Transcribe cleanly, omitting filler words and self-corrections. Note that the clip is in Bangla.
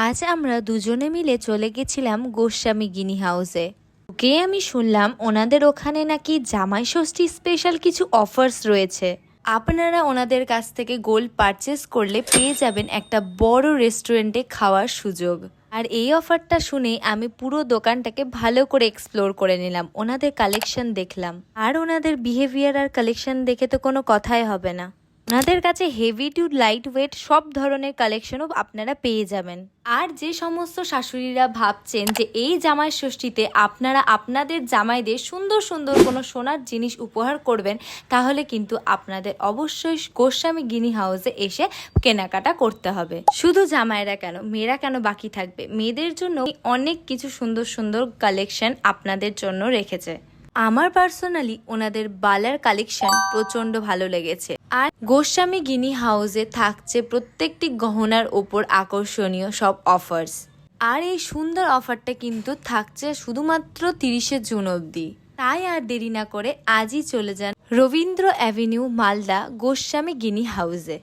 আজ আমরা দুজনে মিলে চলে গেছিলাম গোস্বামী গিনি হাউসে। ওকে আমি শুনলাম ওনাদের ওখানে নাকি জামাই ষষ্ঠী স্পেশাল কিছু অফার্স রয়েছে। আপনারা ওনাদের কাছ থেকে গোল্ড পারচেস করলে পেয়ে যাবেন একটা বড় রেস্টুরেন্টে খাওয়ার সুযোগ। আর এই অফারটা শুনে আমি পুরো দোকানটাকে ভালো করে এক্সপ্লোর করে নিলাম, ওনাদের কালেকশন দেখলাম। আর ওনাদের বিহেভিয়ার আর কালেকশন দেখে তো কোনো কথাই হবে না। ওনাদের কাছে হেভি টু লাইট ওয়েট সব ধরনের কালেকশনও আপনারা পেয়ে যাবেন। আর যে সমস্ত শাশুড়িরা ভাবছেন যে এই জামাই ষষ্ঠীতে আপনারা আপনাদের জামাইদের সুন্দর সুন্দর কোনো সোনার জিনিস উপহার করবেন, তাহলে কিন্তু আপনাদের অবশ্যই গোস্বামী গিনি হাউসে এসে কেনাকাটা করতে হবে। শুধু জামাইরা কেন, মেয়েরা কেন বাকি থাকবে, মেয়েদের জন্য অনেক কিছু সুন্দর সুন্দর কালেকশন আপনাদের জন্য রেখেছে। আমার পার্সোনালি ওনাদের বালার কালেকশন প্রচন্ড ভালো লেগেছে। আর গোস্বামী গিনি হাউসে থাকছে প্রত্যেকটি গহনার ওপর আকর্ষণীয় সব অফার্স। আর এই সুন্দর অফারটা কিন্তু থাকছে শুধুমাত্র 30শে জুন অবধি। তাই আর দেরি না করে আজই চলে যান রবীন্দ্র অ্যাভিনিউ, মালদা গোস্বামী গিনি হাউসে।